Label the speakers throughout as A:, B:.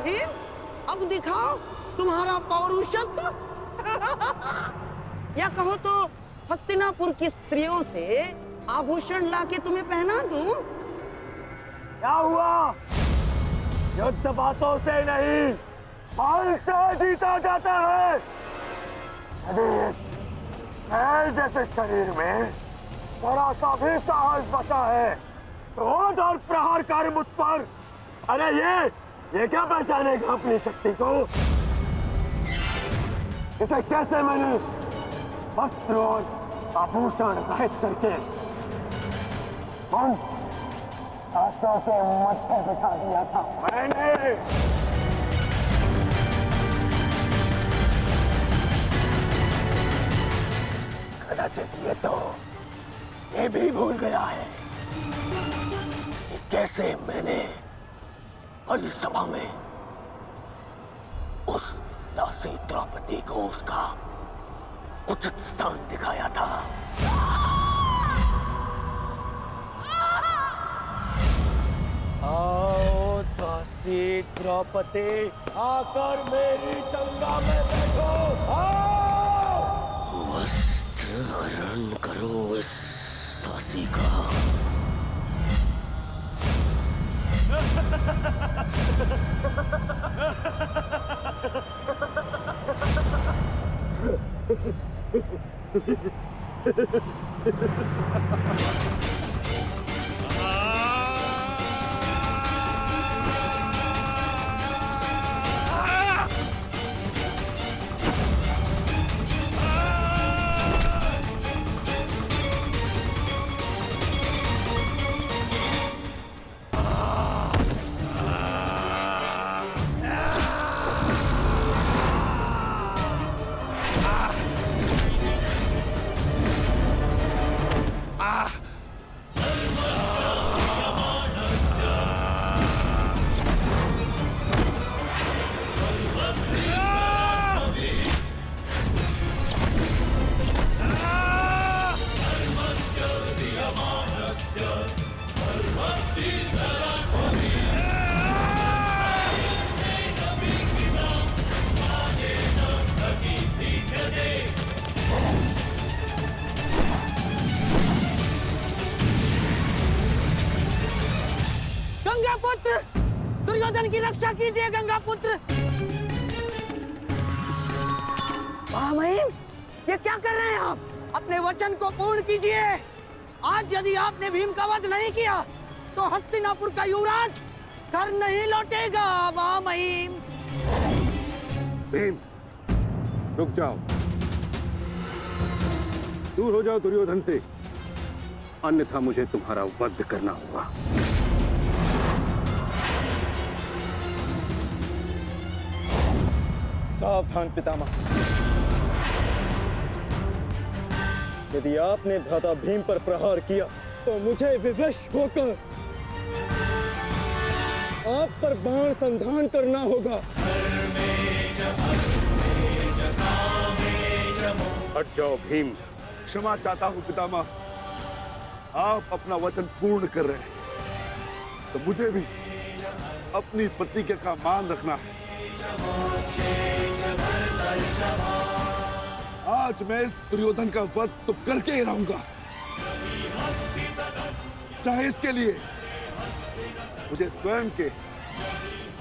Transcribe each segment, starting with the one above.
A: भीम, अब दिखाओ तुम्हारा पौरुषत्व। या कहो तो हस्तिनापुर की स्त्रियों से आभूषण लाके तुम्हें पहना दूं?
B: क्या हुआ? युद्ध बातों से नहीं, बल से जीता जाता है। यदि जैसे शरीर में थोड़ा सा भी साहस बचा है, क्रोध और प्रहार कर मुझ पर। अरे ये क्या पहचानेगा अपनी शक्ति को? इसे कैसे मैंने वस्त्र और आभूषण रहित करके आंसू के मत्थे बिठा दिया था मैंने। कदाचित ये भी भूल गया है कि कैसे मैंने बड़ी सभा में उस दासी द्रौपदी को उसका उचित स्थान दिखाया था। आओ दासी द्रौपदी, आकर मेरी गंगा में बैठो। आओ, वस्त्र हरण करो इस दासी का।
A: गंगापुत्र, दुर्योधन की रक्षा कीजिए गंगापुत्र। महामहिम, ये क्या कर रहे हैं आप? अपने वचन को पूर्ण कीजिए। आज यदि आपने भीम का वध नहीं किया तो हस्तिनापुर का युवराज घर नहीं लौटेगा। महामहिम,
C: भीम, रुक जाओ, दूर हो जाओ दुर्योधन से, अन्यथा मुझे तुम्हारा वध करना होगा।
B: सावधान पितामह, यदि आपने भ्राता भीम पर प्रहार किया तो मुझे विवश होकर आप पर बाण संधान करना होगा।
C: हट जाओ भीम।
D: क्षमा चाहता हूं पितामह, आप अपना वचन पूर्ण कर रहे हैं तो मुझे भी अपनी प्रतिज्ञा का मान रखना है। आज मैं इस दुर्योधन का वध तो करके ही रहूंगा, चाहे इसके लिए मुझे स्वयं के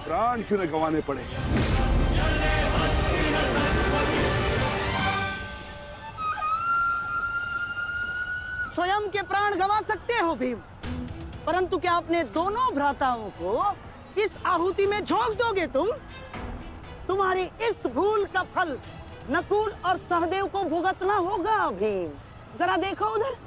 D: प्राण क्यों न गंवाने पड़े।
A: स्वयं के प्राण गंवा सकते हो भीम, परंतु क्या अपने दोनों भ्राताओं को इस आहुति में झोंक दोगे तुम? तुम्हारी इस भूल का फल नकुल और सहदेव को भुगतना होगा भीम। जरा देखो उधर।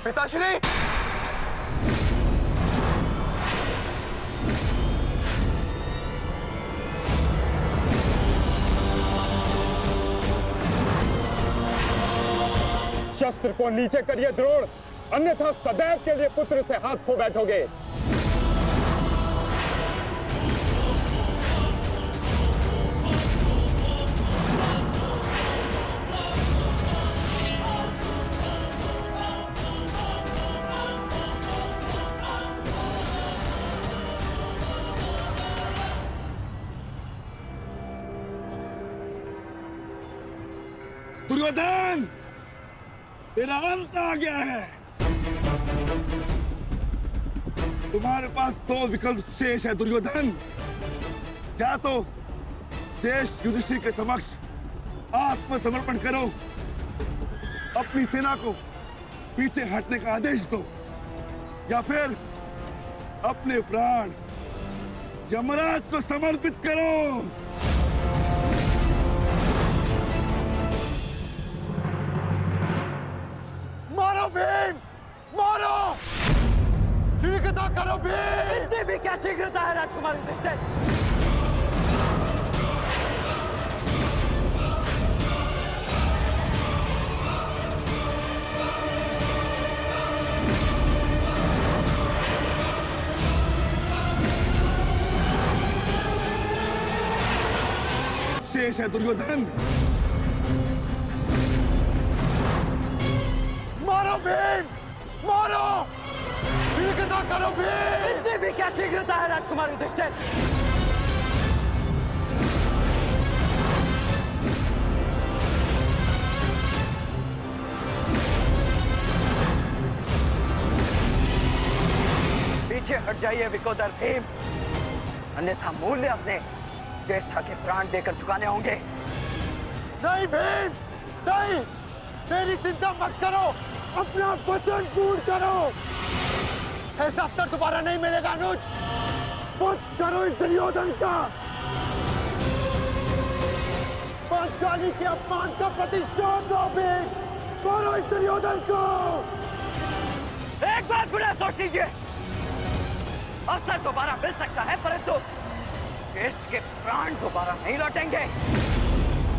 B: पिताश्री,
C: शस्त्र को नीचे करिए द्रोण, अन्यथा सदैव के लिए पुत्र से हाथ खो बैठोगे।
D: दुर्योधन, तेरा अंत आ गया है। तुम्हारे पास दो विकल्प शेष है दुर्योधन। या तो देश युधिष्ठिर के समक्ष आत्मसमर्पण करो, अपनी सेना को पीछे हटने का आदेश दो, या फिर अपने प्राण यमराज को समर्पित करो।
B: मारो भीम, मारो, शीघ्रता करो भीम।
A: इतनी भी क्या शीघ्रता है राजकुमार युधिष्ठिर?
D: शेष है दुर्योधन।
B: मारो भीम, मारो, शीघ्रता करो भीम।
A: इतनी भी क्या शीघ्रता है राजकुमार युधिष्ठिर? पीछे हट जाइए विकोदर भीम, अन्यथा मूल्य अपने ज्येष्ठा के प्राण देकर चुकाने होंगे।
B: नहीं भीम, नहीं, मेरी चिंता मत करो, अपना वचन पूर्ण करो। ऐसा अवसर दोबारा नहीं मिलेगा अनुज। मत करो इस दुर्योधन का, पांचाली के अपमान का प्रतिशोध दो भीम। मारो इस दुर्योधन को।
A: एक बार पुनः सोच लीजिए, अवसर दोबारा मिल सकता है, परंतु देश के प्राण दोबारा नहीं लौटेंगे।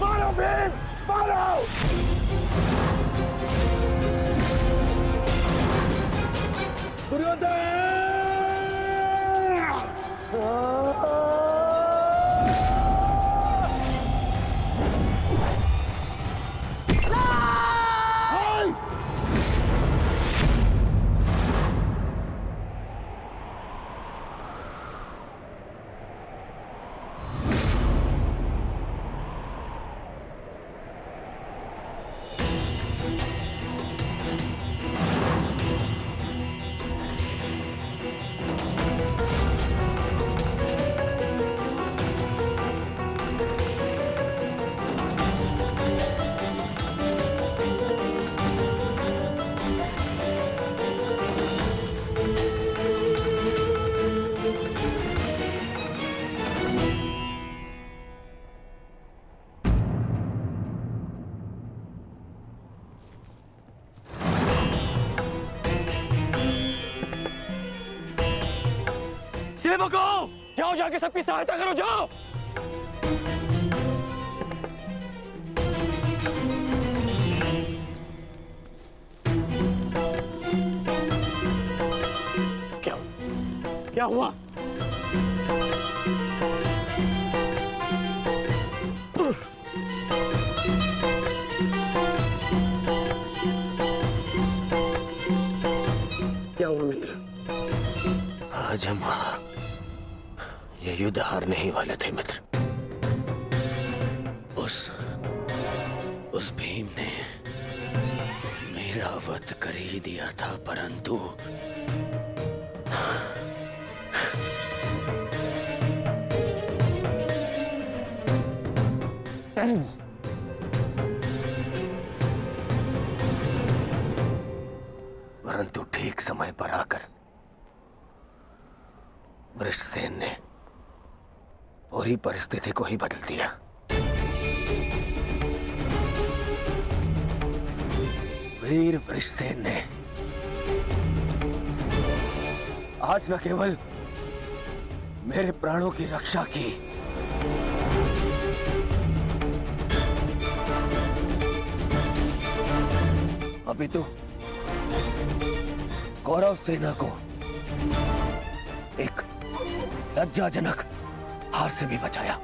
B: मारो भीम, मारो।
A: सेवकों, जाओ जाके सबकी सहायता करो, जाओ। क्या हुआ? क्या हुआ मित्र?
E: आज हम ये युद्ध हारने ही वाले थे मित्र। उस भीम ने मेरा वध कर ही दिया था, परंतु ठीक समय पर आकर वृषसेन ने पूरी परिस्थिति को ही बदल दिया। वीर वृषसेन ने आज न केवल मेरे प्राणों की रक्षा की, अभी तो कौरव सेना को एक लज्जाजनक हार से भी बचाया।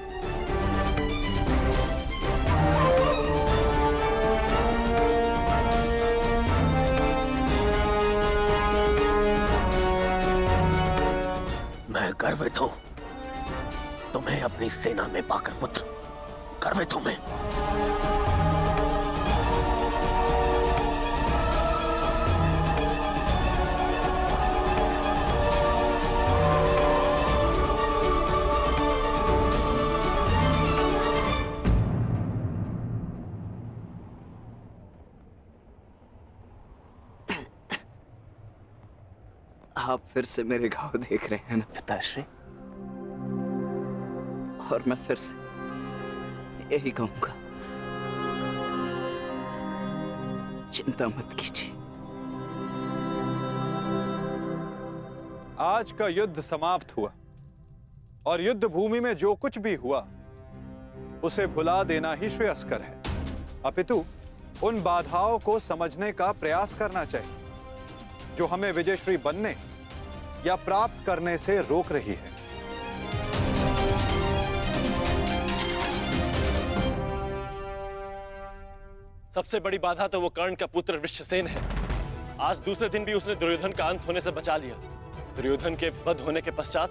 E: मैं गर्वित हूं तुम्हें अपनी सेना में पाकर पुत्र, गर्वित हूं मैं।
F: आप फिर से मेरे घाव देख रहे हैं ना पिताश्री, और मैं फिर से यही कहूंगा, चिंता मत कीजिए।
G: आज का युद्ध समाप्त हुआ और युद्ध भूमि में जो कुछ भी हुआ उसे भुला देना ही श्रेयस्कर है। अपितु उन बाधाओं को समझने का प्रयास करना चाहिए जो हमें विजयश्री बनने या प्राप्त करने से रोक रही है।
H: सबसे बड़ी बाधा तो वो कर्ण का पुत्र वृषसेन है। आज दूसरे दिन भी उसने दुर्योधन का अंत होने से बचा लिया। दुर्योधन के वध होने के पश्चात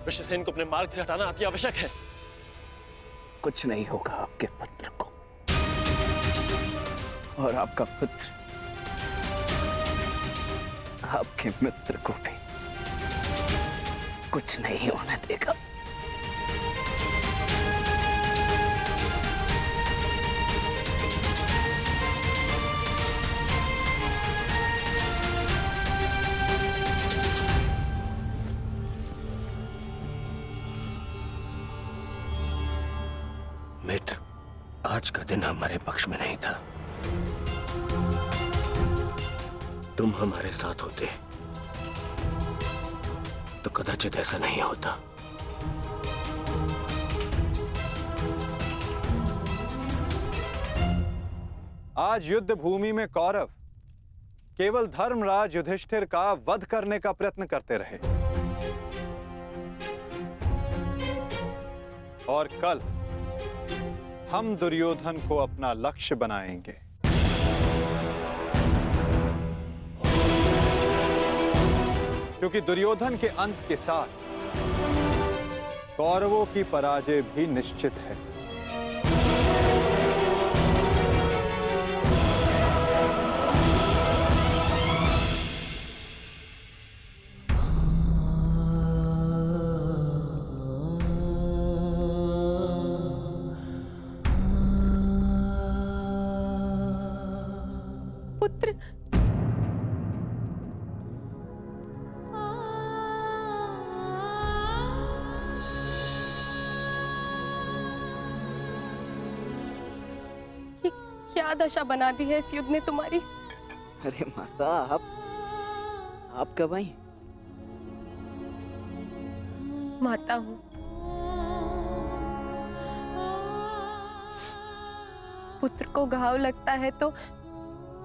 H: वृषसेन को अपने मार्ग से हटाना अति आवश्यक है।
F: कुछ नहीं होगा आपके पुत्र को, और आपका पुत्र आपके मित्र को भी कुछ नहीं होने देगा।
E: मित्र, आज का दिन हमारे पक्ष में नहीं था। तुम हमारे साथ होते तो कदाचित ऐसा नहीं होता।
G: आज युद्ध भूमि में कौरव केवल धर्मराज युधिष्ठिर का वध करने का प्रयत्न करते रहे, और कल हम दुर्योधन को अपना लक्ष्य बनाएंगे। क्योंकि दुर्योधन के अंत के साथ कौरवों की पराजय भी निश्चित है।
I: पुत्र, क्या दशा बना दी है इस युद्ध ने तुम्हारी।
F: अरे माता, आप कब आई?
I: माता हूं। पुत्र को घाव लगता है तो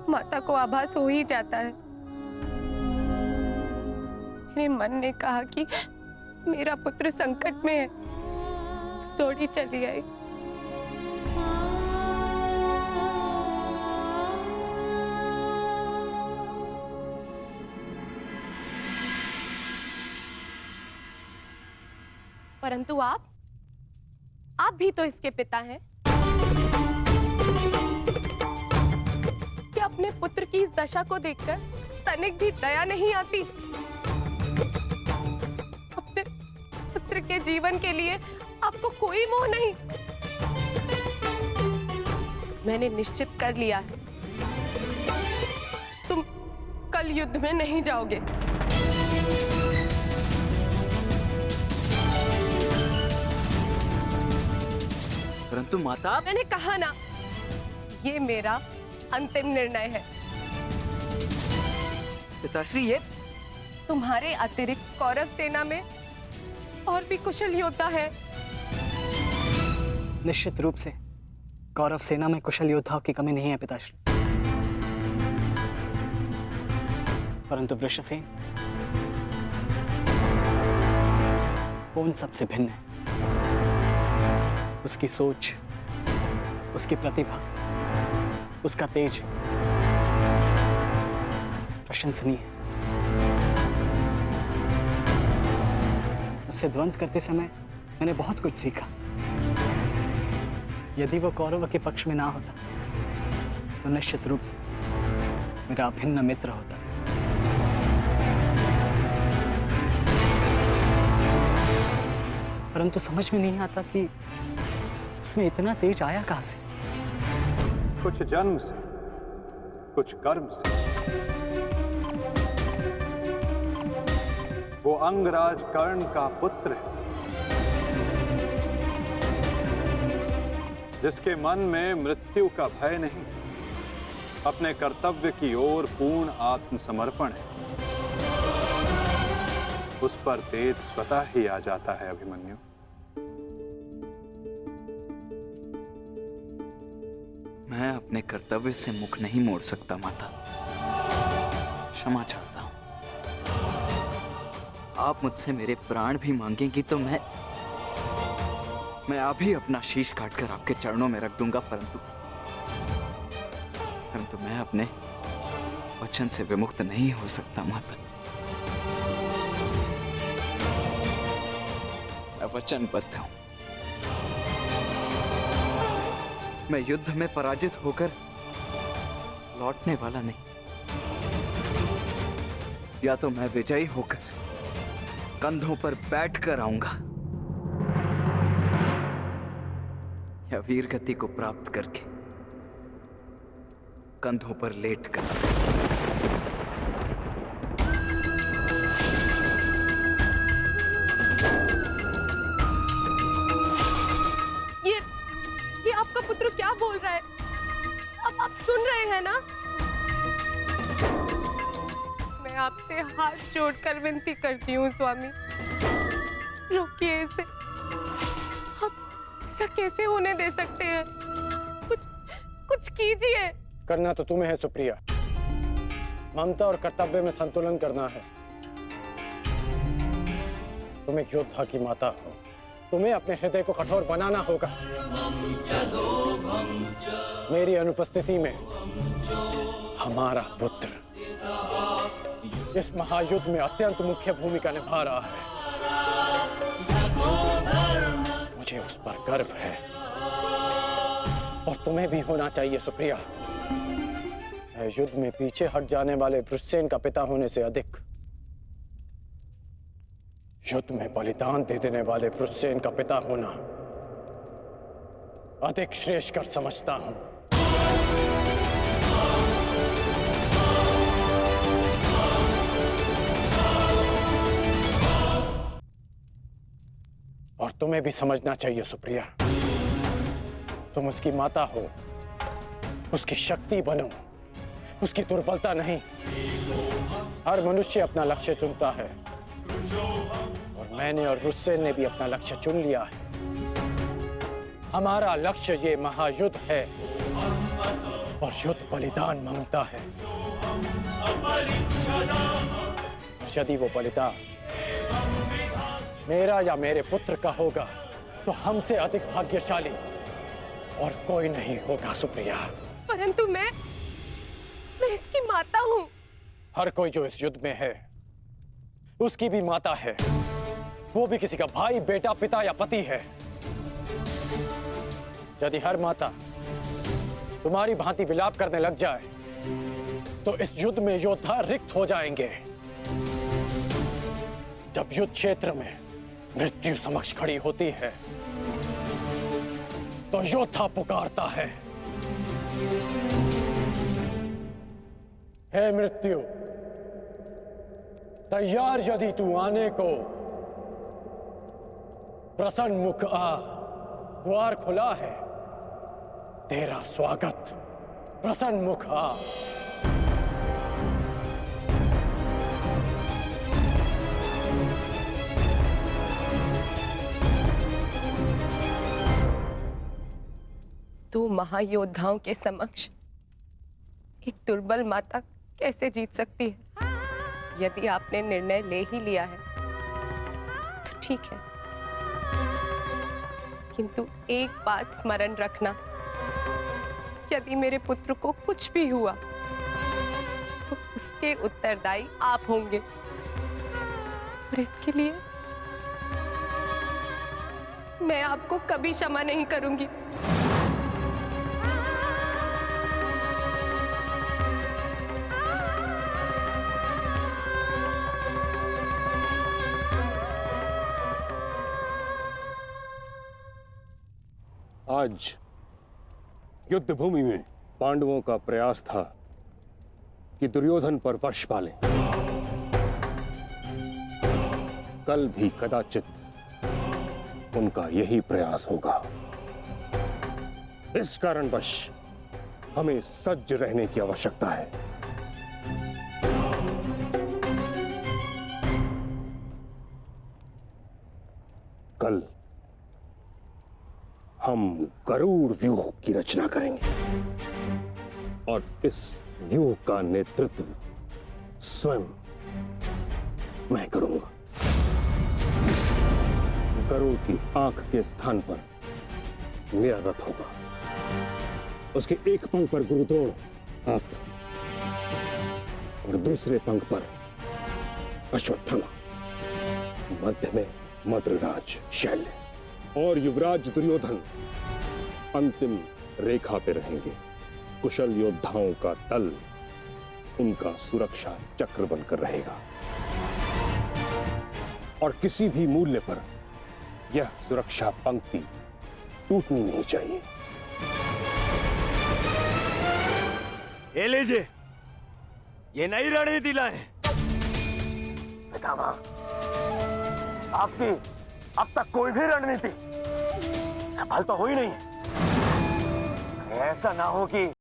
I: माता को आभास हो ही जाता है। मेरे मन ने कहा कि मेरा पुत्र संकट में है, दौड़ी चली आई। परंतु आप भी तो इसके पिता हैं। क्या अपने पुत्र की इस दशा को देखकर तनिक भी दया नहीं आती? अपने पुत्र के जीवन के लिए आपको कोई मोह नहीं? मैंने निश्चित कर लिया है, तुम कल युद्ध में नहीं जाओगे।
F: परंतु माता,
I: मैंने कहा ना, ये मेरा अंतिम निर्णय है।
F: पिताश्री, ये
I: तुम्हारे अतिरिक्त कौरव सेना में और भी कुशल योद्धा है।
J: निश्चित रूप से कौरव सेना में कुशल योद्धाओं की कमी नहीं है पिताश्री।
F: परंतु वृषसेन वो उन सबसे भिन्न है। उसकी सोच, उसकी प्रतिभा, उसका तेज प्रशंसनीय है। उससे द्वंद्व करते समय मैंने बहुत कुछ सीखा। यदि वो कौरव के पक्ष में ना होता तो निश्चित रूप से मेरा अभिन्न मित्र होता। परंतु समझ में नहीं आता कि उसमें इतना तेज आया कहां से।
G: कुछ जन्म से, कुछ कर्म से। वो अंगराज कर्ण का पुत्र है, जिसके मन में मृत्यु का भय नहीं, अपने कर्तव्य की ओर पूर्ण आत्मसमर्पण है। उस पर तेज स्वतः ही आ जाता है अभिमन्यु।
J: मैं अपने कर्तव्य से मुख नहीं मोड़ सकता माता, क्षमा चाहता हूं। आप मुझसे मेरे प्राण भी मांगेंगी तो मैं अभी अपना शीश काटकर आपके चरणों में रख दूंगा, परंतु मैं अपने वचन से विमुक्त नहीं हो सकता माता। मैं वचनबद्ध हूं। मैं युद्ध में पराजित होकर लौटने वाला नहीं। या तो मैं विजयी होकर कंधों पर बैठकर आऊंगा, या वीर गति को प्राप्त करके कंधों पर लेटकर।
I: ये आपका पुत्र क्या बोल रहा है? अब आप सुन रहे हैं ना? मैं आपसे हाथ जोड़कर विनती करती हूँ स्वामी, रोकिए इसे। ऐसा कैसे होने दे सकते हैं? कुछ कीजिए।
B: करना तो तुम्हें है सुप्रिया। ममता और कर्तव्य में संतुलन करना है। तुम एक योद्धा की माता हो, तुम्हें अपने हृदय को कठोर बनाना होगा। मेरी अनुपस्थिति में हमारा पुत्र इस महायुद्ध में अत्यंत मुख्य भूमिका निभा रहा है। मुझे उस पर गर्व है और तुम्हें भी होना चाहिए सुप्रिया। युद्ध में पीछे हट जाने वाले वृषसेन का पिता होने से अधिक युद्ध में बलिदान दे देने वाले वृषसेन का पिता होना अधिक श्रेष्ठकर समझता हूं। और तुम्हें भी समझना चाहिए सुप्रिया, तुम उसकी माता हो, उसकी शक्ति बनो, उसकी दुर्बलता नहीं। हर मनुष्य अपना लक्ष्य चुनता है और मैंने और वृषसेन ने भी अपना लक्ष्य चुन लिया है। हमारा लक्ष्य ये महायुद्ध है और युद्ध बलिदान मांगता है। यदि वो बलिदान मेरा या मेरे पुत्र का होगा तो हमसे अधिक भाग्यशाली और कोई नहीं होगा सुप्रिया।
I: परंतु मैं इसकी माता हूं।
B: हर कोई जो इस युद्ध में है उसकी भी माता है। वो भी किसी का भाई, बेटा, पिता या पति है। यदि हर माता तुम्हारी भांति विलाप करने लग जाए तो इस युद्ध में योद्धा रिक्त हो जाएंगे। जब युद्ध क्षेत्र में मृत्यु समक्ष खड़ी होती है तो योद्धा पुकारता है, हे मृत्यु, तैयार यदि तू आने को, प्रसन्न मुख आ, द्वार खुला है, तेरा स्वागत, प्रसन्न मुख आ।
I: दो महायोद्धाओं के समक्ष एक दुर्बल माता कैसे जीत सकती है? यदि आपने निर्णय ले ही लिया है तो ठीक है, किंतु एक बात स्मरण रखना, यदि मेरे पुत्र को कुछ भी हुआ तो उसके उत्तरदायी आप होंगे, और इसके लिए मैं आपको कभी क्षमा नहीं करूंगी।
C: आज युद्ध भूमि में पांडवों का प्रयास था कि दुर्योधन पर वश पालें। कल भी कदाचित उनका यही प्रयास होगा। इस कारणवश हमें सज्ज रहने की आवश्यकता है। कल हम गरुड़ व्यूह की रचना करेंगे और इस व्यूह का नेतृत्व स्वयं मैं करूंगा। गरुड़ की आंख के स्थान पर मेरा रथ होगा। उसके एक पंख पर गुरुद्रोण आप और दूसरे पंख पर अश्वत्थामा, मध्य में मद्रराज शैल्य और युवराज दुर्योधन अंतिम रेखा पे रहेंगे। कुशल योद्धाओं का दल उनका सुरक्षा चक्र बनकर रहेगा और किसी भी मूल्य पर यह सुरक्षा पंक्ति टूटनी नहीं चाहिए।
B: ये लीजिए, ये नई रणनीति लाए। पितामह, आपकी अब तक कोई भी रणनीति सफल तो हुई नहीं है। ऐसा ना हो कि